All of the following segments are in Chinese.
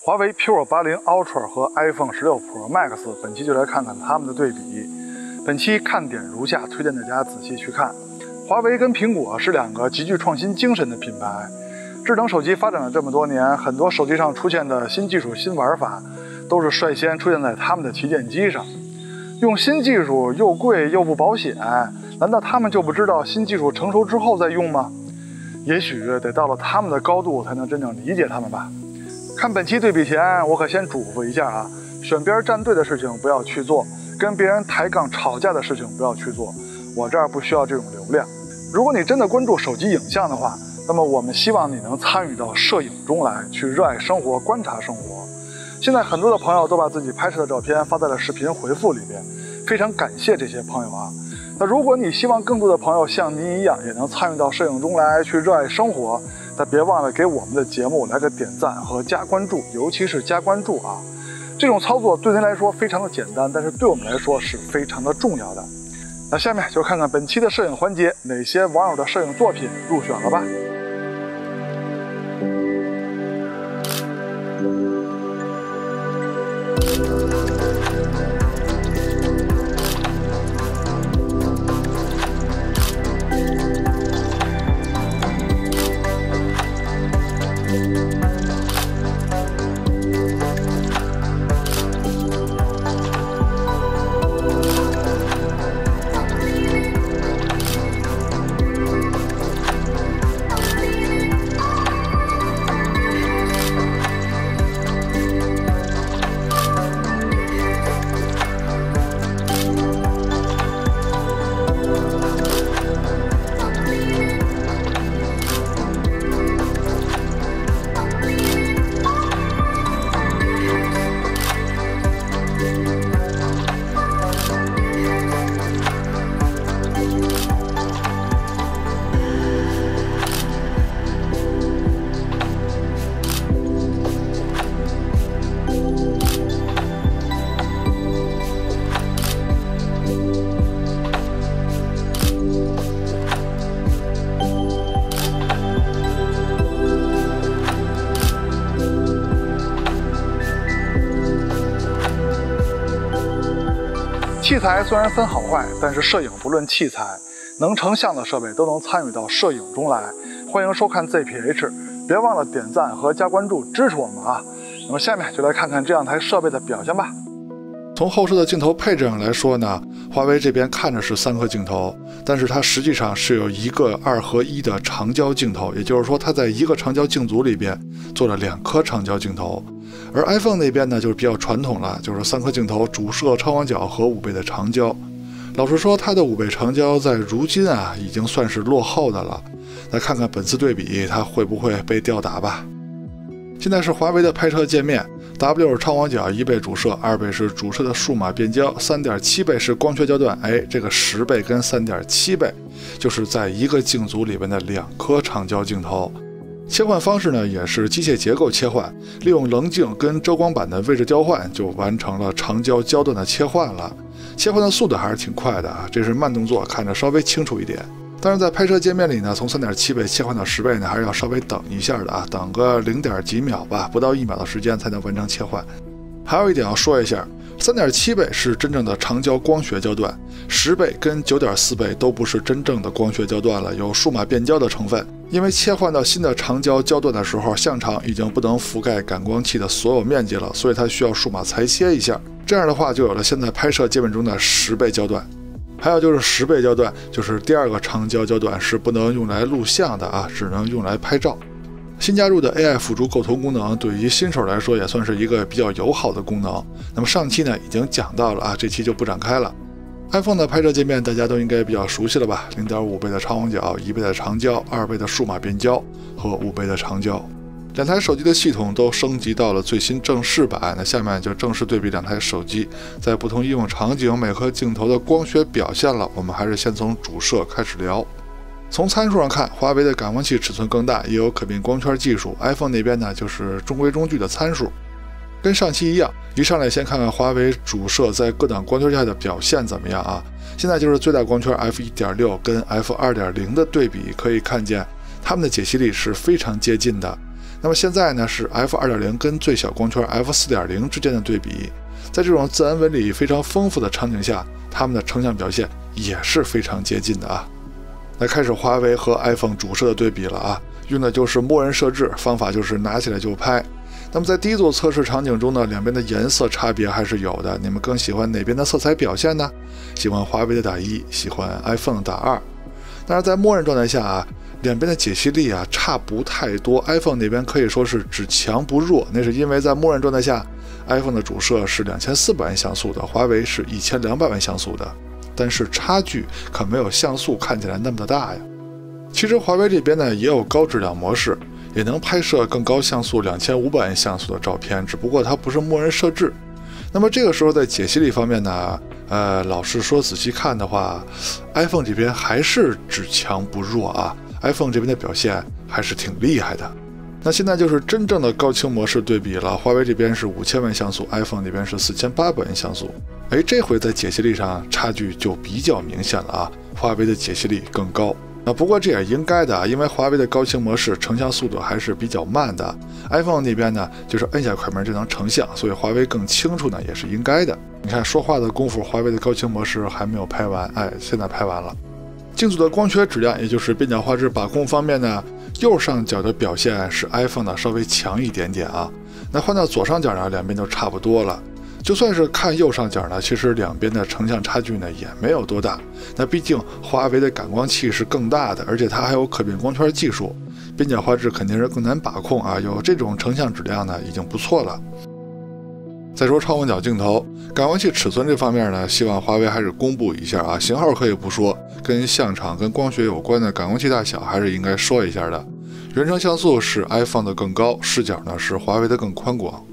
华为 P50 Ultra 和 iPhone 16 Pro Max 本期就来看看它们的对比。本期看点如下，推荐大家仔细去看。华为跟苹果是两个极具创新精神的品牌。智能手机发展了这么多年，很多手机上出现的新技术、新玩法，都是率先出现在他们的旗舰机上。用新技术又贵又不保险，难道他们就不知道新技术成熟之后再用吗？也许得到了他们的高度，才能真正理解他们吧。看本期对比前，我可先嘱咐一下啊，选边站队的事情不要去做，跟别人抬杠吵架的事情不要去做，我这儿不需要这种流量。如果你真的关注手机影像的话，那么我们希望你能参与到摄影中来，去热爱生活，观察生活。现在很多的朋友都把自己拍摄的照片发在了视频回复里边，非常感谢这些朋友啊。那如果你希望更多的朋友像您一样也能参与到摄影中来，去热爱生活，那别忘了给我们的节目来个点赞和加关注，尤其是加关注啊。这种操作对您来说非常的简单，但是对我们来说是非常的重要的。那下面就看看本期的摄影环节，哪些网友的摄影作品入选了吧。器材虽然分好坏，但是摄影不论器材，能成像的设备都能参与到摄影中来。欢迎收看 ZPH， 别忘了点赞和加关注支持我们啊！那么下面就来看看这样台设备的表现吧。从后摄的镜头配置上来说呢，华为这边看着是3颗镜头，但是它实际上是有一个2合1的长焦镜头，也就是说它在一个长焦镜组里边做了2颗长焦镜头。而 iPhone 那边呢，就是比较传统了，就是3颗镜头，主摄、超广角和5倍的长焦。老实说，它的5倍长焦在如今啊，已经算是落后的了。来看看本次对比，它会不会被吊打吧？现在是华为的拍摄界面 ，W 是超广角1倍主摄，2倍是主摄的数码变焦，3.7倍是光学焦段。这个10倍跟3.7倍，就是在一个镜组里边的2颗长焦镜头。切换方式呢，也是机械结构切换，利用棱镜跟周光板的位置调换，就完成了长焦焦段的切换了。切换的速度还是挺快的啊，这是慢动作，看着稍微清楚一点。但是在拍摄界面里呢，从3.7倍切换到10倍呢，还是要稍微等一下的啊，等个0.几秒吧，不到1秒的时间才能完成切换。还有一点要说一下，3.7倍是真正的长焦光学焦段，10倍跟9.4倍都不是真正的光学焦段了，有数码变焦的成分。因为切换到新的长焦焦段的时候，相场已经不能覆盖感光器的所有面积了，所以它需要数码裁切一下。这样的话，就有了现在拍摄界面中的10倍焦段。还有就是10倍焦段，就是第2个长焦焦段是不能用来录像的啊，只能用来拍照。新加入的 AI 辅助构图功能，对于新手来说也算是一个比较友好的功能。那么上期呢已经讲到了啊，这期就不展开了。iPhone 的拍摄界面大家都应该比较熟悉了吧？0.5倍的超广角，1倍的长焦，2倍的数码变焦和5倍的长焦。两台手机的系统都升级到了最新正式版。那下面就正式对比两台手机在不同应用场景每颗镜头的光学表现了。我们还是先从主摄开始聊。从参数上看，华为的感光器尺寸更大，也有可变光圈技术。iPhone 那边呢就是中规中矩的参数。跟上期一样，一上来先看看华为主摄在各档光圈下的表现怎么样啊？现在就是最大光圈 f1.6 跟 f2.0 的对比，可以看见它们的解析力是非常接近的。那么现在呢是 f2.0 跟最小光圈 f4.0 之间的对比，在这种自然纹理非常丰富的场景下，它们的成像表现也是非常接近的啊。那开始华为和 iPhone 主摄的对比了啊，用的就是默认设置，方法就是拿起来就拍。那么在第一组测试场景中呢，两边的颜色差别还是有的，你们更喜欢哪边的色彩表现呢？喜欢华为的打1，喜欢 iPhone 打2。但是在默认状态下啊，两边的解析力啊差不太多 ，iPhone 那边可以说是只强不弱，那是因为在默认状态下 ，iPhone 的主摄是2400万像素的，华为是1200万像素的，但是差距可没有像素看起来那么的大呀。其实华为这边呢也有高质量模式，也能拍摄更高像素2500万像素的照片，只不过它不是默认设置。那么这个时候在解析力方面呢，老实说仔细看的话 ，iPhone 这边还是只强不弱啊。iPhone 这边的表现还是挺厉害的。那现在就是真正的高清模式对比了，华为这边是5000万像素 ，iPhone 那边是4800万像素。这回在解析力上差距就比较明显了啊，华为的解析力更高。不过这也应该的，因为华为的高清模式成像速度还是比较慢的 ，iPhone 那边呢就是摁下快门就能成像，所以华为更清楚呢也是应该的。你看说话的功夫，华为的高清模式还没有拍完，现在拍完了。镜组的光学质量，也就是变角画质把控方面呢，右上角的表现是 iPhone 呢稍微强一点点啊。那换到左上角呢，两边就差不多了。就算是看右上角呢，其实两边的成像差距呢也没有多大。那毕竟华为的感光器是更大的，而且它还有可变光圈技术，变角画质肯定是更难把控啊。有这种成像质量呢，已经不错了。再说超广角镜头，感光器尺寸这方面呢，希望华为还是公布一下啊。型号可以不说，跟相场、跟光学有关的感光器大小还是应该说一下的。原生像素是 iPhone 的更高，视角呢是华为的更宽广。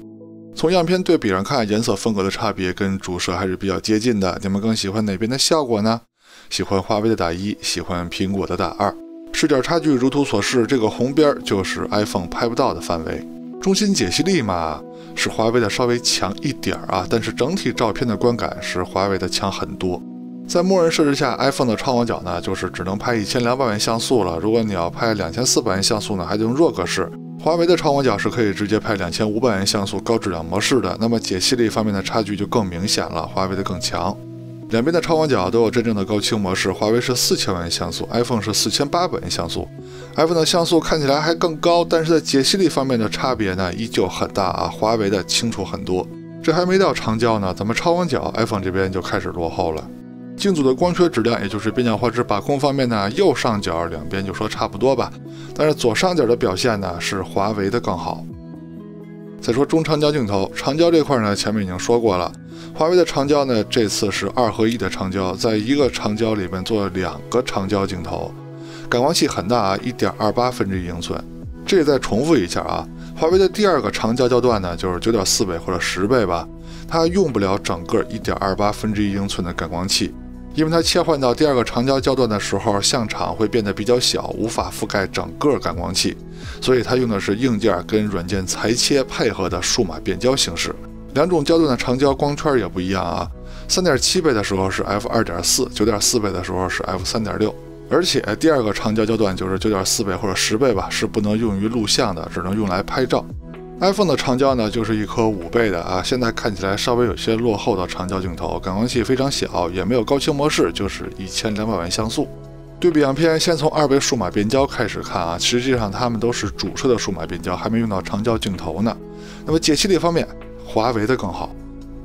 从样片对比上看，颜色风格的差别跟主摄还是比较接近的。你们更喜欢哪边的效果呢？喜欢华为的打1，喜欢苹果的打2。视角差距如图所示，这个红边就是 iPhone 拍不到的范围。中心解析力嘛，是华为的稍微强一点啊，但是整体照片的观感是华为的强很多。在默认设置下 ，iPhone 的超广角呢，就是只能拍1200万像素了。如果你要拍2400万像素呢，还得用RAW格式。华为的超广角是可以直接拍2500万像素高质量模式的，那么解析力方面的差距就更明显了，华为的更强。两边的超广角都有真正的高清模式，华为是4000万像素 ，iPhone 是4800万像素。iPhone 的像素看起来还更高，但是在解析力方面的差别呢依旧很大啊，华为的清楚很多。这还没到长焦呢，咱们超广角 iPhone 这边就开始落后了。镜组的光学质量，也就是变角画质把控方面呢，右上角两边就说差不多吧，但是左上角的表现呢是华为的更好。再说中长焦镜头，长焦这块呢前面已经说过了，华为的长焦呢这次是2合1的长焦，在一个长焦里面做2个长焦镜头，感光器很大啊，1.28分之一英寸。这也再重复一下啊，华为的第二个长焦焦段呢就是9.4倍或者10倍吧，它用不了整个1.28分之一英寸的感光器。因为它切换到第二个长焦焦段的时候，相场会变得比较小，无法覆盖整个感光器，所以它用的是硬件跟软件裁切配合的数码变焦形式。两种焦段的长焦光圈也不一样啊，3.7倍的时候是 f2.4，9.4倍的时候是 f3.6，而且第二个长焦焦段就是9.4倍或者10倍吧，是不能用于录像的，只能用来拍照。iPhone 的长焦呢，就是一颗5倍的啊，现在看起来稍微有些落后的长焦镜头，感光器非常小，也没有高清模式，就是1200万像素。对比样片，先从2倍数码变焦开始看啊，实际上它们都是主摄的数码变焦，还没用到长焦镜头呢。那么解析力方面，华为的更好。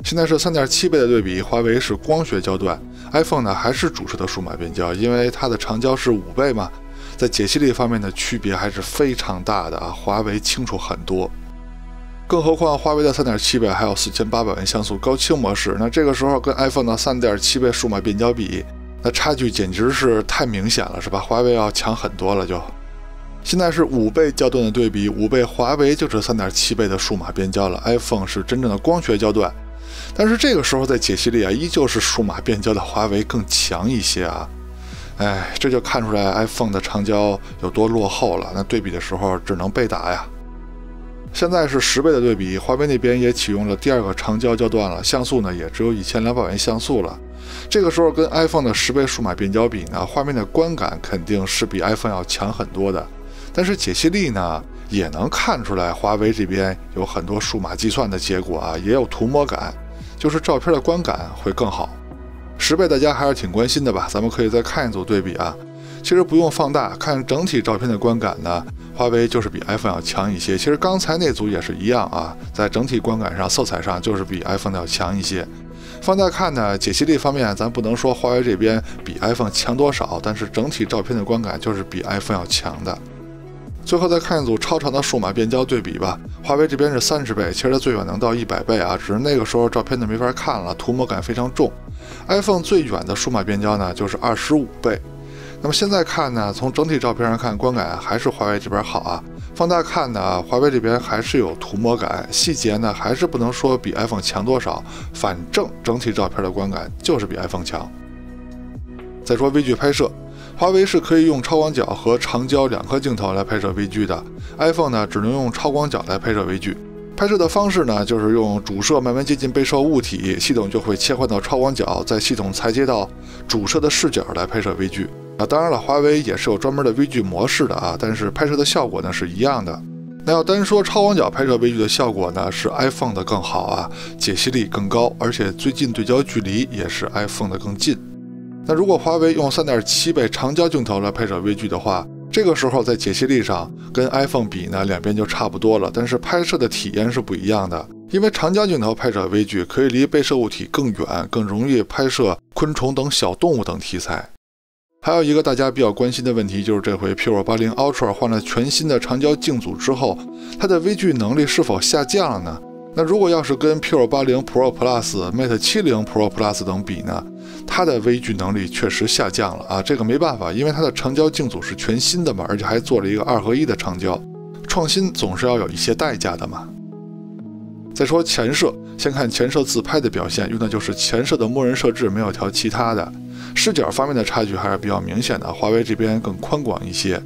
现在是3.7倍的对比，华为是光学焦段 ，iPhone 呢还是主摄的数码变焦，因为它的长焦是5倍嘛，在解析力方面的区别还是非常大的啊，华为清楚很多。更何况华为的3.7倍还有4800万像素高清模式，那这个时候跟 iPhone 的3.7倍数码变焦比，那差距简直是太明显了，是吧？华为要强很多了就。现在是5倍焦段的对比，5倍华为就是3.7倍的数码变焦了 ，iPhone 是真正的光学焦段，但是这个时候在解析力啊，依旧是数码变焦的华为更强一些啊。这就看出来 iPhone 的长焦有多落后了，那对比的时候只能被打呀。现在是10倍的对比，华为那边也启用了第二个长焦焦段了，像素呢也只有1200万像素了。这个时候跟 iPhone 的10倍数码变焦比呢，画面的观感肯定是比 iPhone 要强很多的，但是解析力呢也能看出来华为这边有很多数码计算的结果啊，也有涂抹感，就是照片的观感会更好。10倍大家还是挺关心的吧？咱们可以再看一组对比啊。其实不用放大，看整体照片的观感呢，华为就是比 iPhone 要强一些。其实刚才那组也是一样啊，在整体观感上、色彩上就是比 iPhone 要强一些。放大看呢，解析力方面咱不能说华为这边比 iPhone 强多少，但是整体照片的观感就是比 iPhone 要强的。最后再看一组超长的数码变焦对比吧，华为这边是30倍，其实它最远能到100倍啊，只是那个时候照片就没法看了，涂抹感非常重。iPhone 最远的数码变焦呢就是25倍。那么现在看呢，从整体照片上看，观感还是华为这边好啊。放大看呢，华为这边还是有涂抹感，细节呢还是不能说比 iPhone 强多少，反正整体照片的观感就是比 iPhone 强。再说微距拍摄，华为是可以用超广角和长焦2颗镜头来拍摄微距的 ，iPhone 呢只能用超广角来拍摄微距。拍摄的方式呢，就是用主摄慢慢接近被摄物体，系统就会切换到超广角，在系统裁接到主摄的视角来拍摄微距。当然了，华为也是有专门的微距模式的啊，但是拍摄的效果呢是一样的。那要单说超广角拍摄微距的效果呢，是 iPhone 的更好啊，解析力更高，而且最近对焦距离也是 iPhone 的更近。那如果华为用3.7倍长焦镜头来拍摄微距的话，这个时候在解析力上跟 iPhone 比呢，两边就差不多了，但是拍摄的体验是不一样的。因为长焦镜头拍摄微距可以离被摄物体更远，更容易拍摄昆虫等小动物等题材。还有一个大家比较关心的问题，就是这回 P580 Ultra 换了全新的长焦镜组之后，它的微距能力是否下降了呢？那如果要是跟 P580 Pro Plus、Mate 70 Pro Plus 等比呢，它的微距能力确实下降了啊，这个没办法，因为它的长焦镜组是全新的嘛，而且还做了一个2合1的长焦，创新总是要有一些代价的嘛。再说前摄，先看前摄自拍的表现，用的就是前摄的默认设置，没有调其他的。视角方面的差距还是比较明显的，华为这边更宽广一些。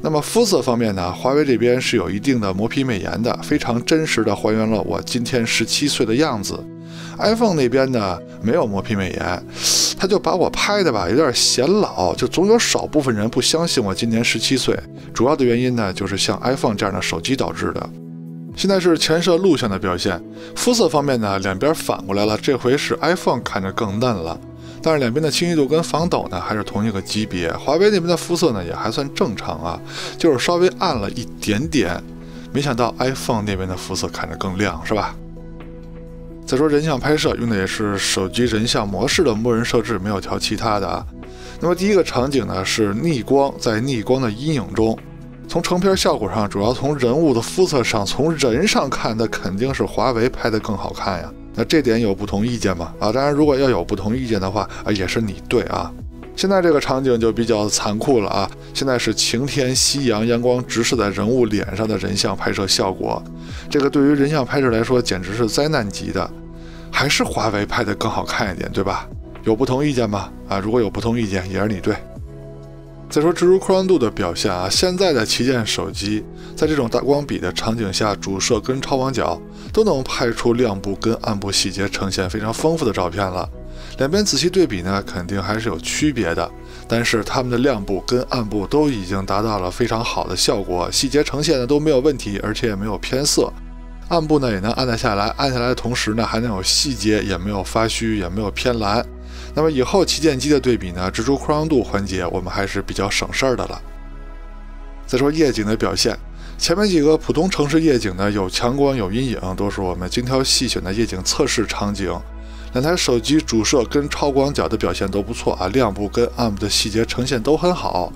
那么肤色方面呢，华为这边是有一定的磨皮美颜的，非常真实的还原了我今天17岁的样子。iPhone 那边呢没有磨皮美颜，他就把我拍的吧有点显老，就总有少部分人不相信我今年17岁。主要的原因呢就是像 iPhone 这样的手机导致的。现在是前摄录像的表现，肤色方面呢两边反过来了，这回是 iPhone 看着更嫩了。但是两边的清晰度跟防抖呢还是同一个级别，华为那边的肤色呢也还算正常啊，就是稍微暗了一点点。没想到 iPhone 那边的肤色看着更亮，是吧？再说人像拍摄，用的也是手机人像模式的默认设置，没有调其他的啊。那么第一个场景呢是逆光，在逆光的阴影中，从成片效果上，主要从人物的肤色上，从人上看，那肯定是华为拍的更好看呀。那这点有不同意见吗？当然如果要有不同意见的话也是你对啊。现在这个场景就比较残酷了啊！现在是晴天夕阳，阳光直射在人物脸上的人像拍摄效果，这个对于人像拍摄来说简直是灾难级的。还是华为拍的更好看一点，对吧？有不同意见吗？如果有不同意见，也是你对。再说直入扩张度的表现啊，现在的旗舰手机在这种大光比的场景下，主摄跟超广角都能拍出亮部跟暗部细节呈现非常丰富的照片了。两边仔细对比呢，肯定还是有区别的，但是它们的亮部跟暗部都已经达到了非常好的效果，细节呈现的都没有问题，而且也没有偏色。暗部呢也能按得下来，按下来的同时呢还能有细节，也没有发虚，也没有偏蓝。那么以后旗舰机的对比呢，直出扩张度环节我们还是比较省事儿的了。再说夜景的表现，前面几个普通城市夜景呢，有强光有阴影，都是我们精挑细选的夜景测试场景。两台手机主摄跟超广角的表现都不错啊，亮部跟暗部的细节呈现都很好。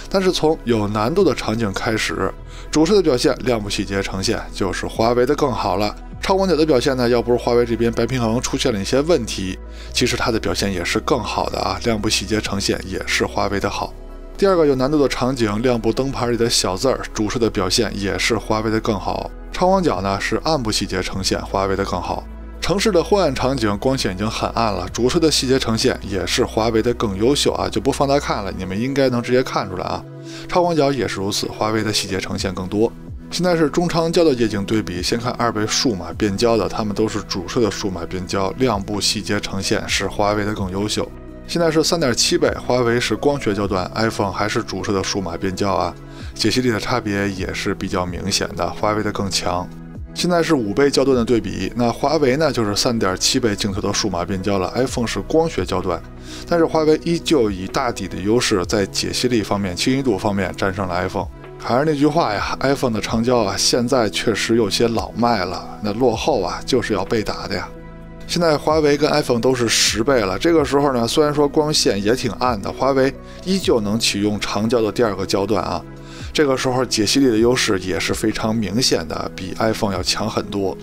但是从有难度的场景开始，主摄的表现亮部细节呈现就是华为的更好了。超广角的表现呢，要不是华为这边白平衡出现了一些问题，其实它的表现也是更好的啊，亮部细节呈现也是华为的好。第二个有难度的场景，亮部灯牌里的小字儿，主摄的表现也是华为的更好。超广角呢是暗部细节呈现，华为的更好。城市的昏暗场景，光线已经很暗了，主摄的细节呈现也是华为的更优秀啊，就不放大看了，你们应该能直接看出来啊。超广角也是如此，华为的细节呈现更多。现在是中长焦的夜景对比，先看2倍数码变焦的，它们都是主摄的数码变焦，亮部细节呈现是华为的更优秀。现在是3.7倍，华为是光学焦段， iPhone 还是主摄的数码变焦啊。解析力的差别也是比较明显的，华为的更强。现在是5倍焦段的对比，那华为呢就是3.7倍镜头的数码变焦了 ，iPhone 是光学焦段，但是华为依旧以大底的优势，在解析力方面、清晰度方面战胜了 iPhone。还是那句话呀 ，iPhone 的长焦啊，现在确实有些老迈了，那落后啊就是要被打的呀。现在华为跟 iPhone 都是10倍了，这个时候呢，虽然说光线也挺暗的，华为依旧能启用长焦的第2个焦段啊。这个时候解析力的优势也是非常明显的，比 iPhone 要强很多。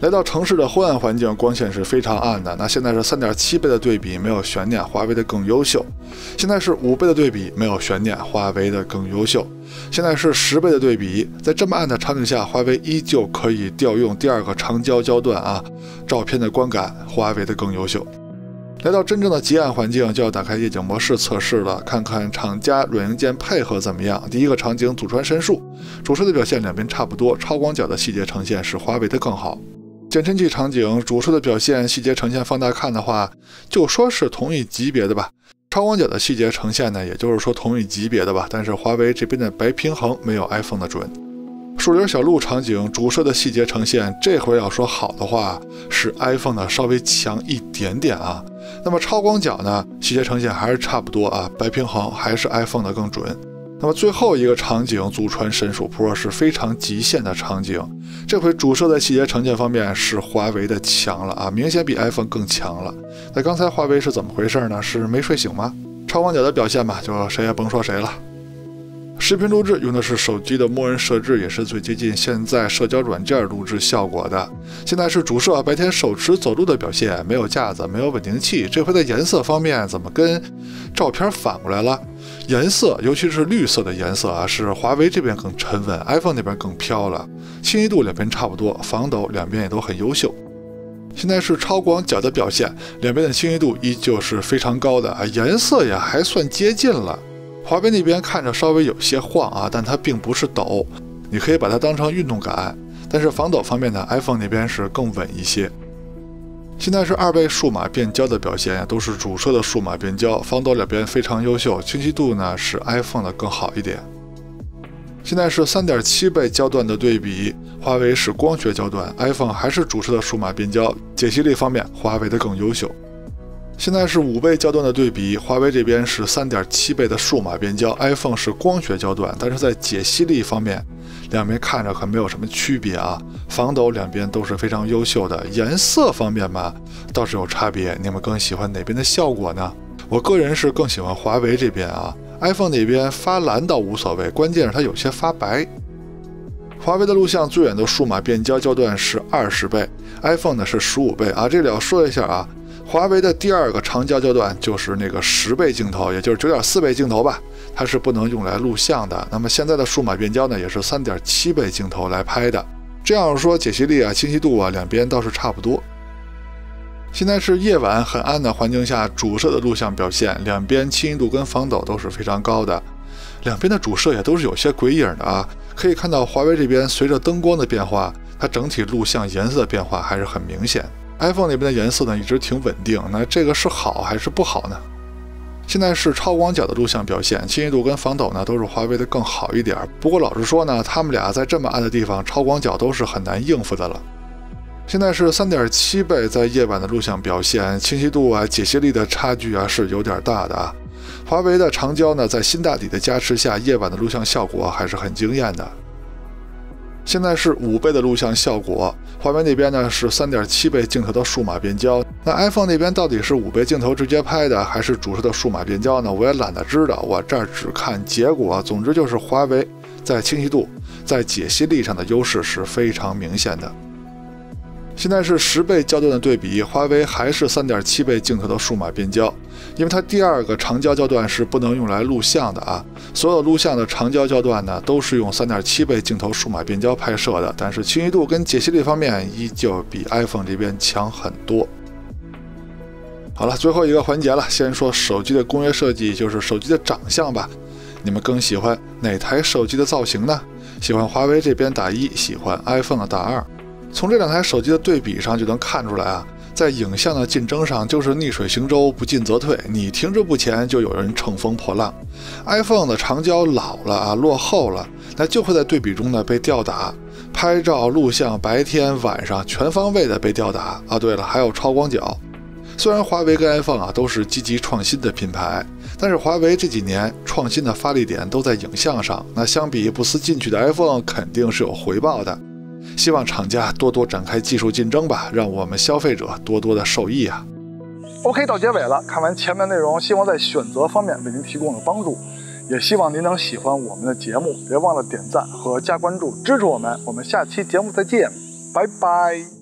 来到城市的昏暗环境，光线是非常暗的。那现在是3.7倍的对比，没有悬念，华为的更优秀。现在是5倍的对比，没有悬念，华为的更优秀。现在是10倍的对比，在这么暗的场景下，华为依旧可以调用第2个长焦焦段啊，照片的观感，华为的更优秀。来到真正的极暗环境，就要打开夜景模式测试了，看看厂家软硬件配合怎么样。第一个场景祖传神速，主摄的表现两边差不多，超广角的细节呈现是华为的更好。减震器场景，主摄的表现细节呈现放大看的话，就说是同一级别的吧。超广角的细节呈现呢，也就是说同一级别的吧。但是华为这边的白平衡没有 iPhone 的准。树林小路场景，主摄的细节呈现，这回要说好的话，是 iPhone 的稍微强一点点啊。那么超广角呢，细节呈现还是差不多啊，白平衡还是 iPhone 的更准。那么最后一个场景，祖传神速 Pro 是非常极限的场景，这回主摄在细节呈现方面是华为的强了啊，明显比 iPhone 更强了。那刚才华为是怎么回事呢？是没睡醒吗？超广角的表现嘛，就谁也甭说谁了。视频录制用的是手机的默认设置，也是最接近现在社交软件录制效果的。现在是主摄白天手持走路的表现，没有架子，没有稳定器。这回在颜色方面怎么跟照片反过来了？颜色，尤其是绿色的颜色啊，是华为这边更沉稳 ，iPhone 那边更飘了。清晰度两边差不多，防抖两边也都很优秀。现在是超广角的表现，两边的清晰度依旧是非常高的啊，颜色也还算接近了。华为那边看着稍微有些晃啊，但它并不是抖，你可以把它当成运动感。但是防抖方面呢 ，iPhone 那边是更稳一些。现在是2倍数码变焦的表现，都是主摄的数码变焦，防抖两边非常优秀，清晰度呢是 iPhone 的更好一点。现在是3.7倍焦段的对比，华为是光学焦段 ，iPhone 还是主摄的数码变焦，解析力方面华为的更优秀。现在是5倍焦段的对比，华为这边是3.7倍的数码变焦 ，iPhone 是光学焦段，但是在解析力方面，两边看着可没有什么区别啊。防抖两边都是非常优秀的，颜色方面嘛倒是有差别。你们更喜欢哪边的效果呢？我个人是更喜欢华为这边啊 ，iPhone 那边发蓝倒无所谓，关键是它有些发白。华为的录像最远的数码变焦焦段是20倍 ，iPhone 呢是15倍啊。这里要说一下啊。华为的第2个长焦焦段就是那个10倍镜头，也就是9.4倍镜头吧，它是不能用来录像的。那么现在的数码变焦呢，也是3.7倍镜头来拍的。这样说解析力啊、清晰度啊两边倒是差不多。现在是夜晚很暗的环境下，主摄的录像表现，两边清晰度跟防抖都是非常高的。两边的主摄也都是有些鬼影的啊，可以看到华为这边随着灯光的变化，它整体录像颜色的变化还是很明显。iPhone 那边的颜色呢一直挺稳定，那这个是好还是不好呢？现在是超广角的录像表现，清晰度跟防抖呢都是华为的更好一点。不过老实说呢，他们俩在这么暗的地方，超广角都是很难应付的了。现在是3.7倍在夜晚的录像表现，清晰度啊、解析力的差距啊是有点大的啊。华为的长焦呢，在新大底的加持下，夜晚的录像效果还是很惊艳的。现在是5倍的录像效果，华为那边呢是3.7倍镜头的数码变焦。那 iPhone 那边到底是5倍镜头直接拍的，还是主摄的数码变焦呢？我也懒得知道，我这儿只看结果。总之就是华为在清晰度、在解析力上的优势是非常明显的。现在是10倍焦段的对比，华为还是3.7倍镜头的数码变焦，因为它第2个长焦焦段是不能用来录像的啊。所有录像的长焦焦段呢，都是用3.7倍镜头数码变焦拍摄的，但是清晰度跟解析力方面依旧比 iPhone 这边强很多。好了，最后一个环节了，先说手机的工业设计，就是手机的长相吧。你们更喜欢哪台手机的造型呢？喜欢华为这边打1，喜欢 iPhone 的打2。从这两台手机的对比上就能看出来啊，在影像的竞争上就是逆水行舟，不进则退，你停滞不前，就有人乘风破浪。iPhone 的长焦老了啊，落后了，那就会在对比中呢被吊打。拍照、录像，白天晚上全方位的被吊打啊。对了，还有超广角。虽然华为跟 iPhone 啊都是积极创新的品牌，但是华为这几年创新的发力点都在影像上，那相比不思进取的 iPhone 肯定是有回报的。希望厂家多多展开技术竞争吧，让我们消费者多多的受益啊。OK， 到结尾了，看完前面内容，希望在选择方面为您提供了帮助，也希望您能喜欢我们的节目，别忘了点赞和加关注支持我们。我们下期节目再见，拜拜。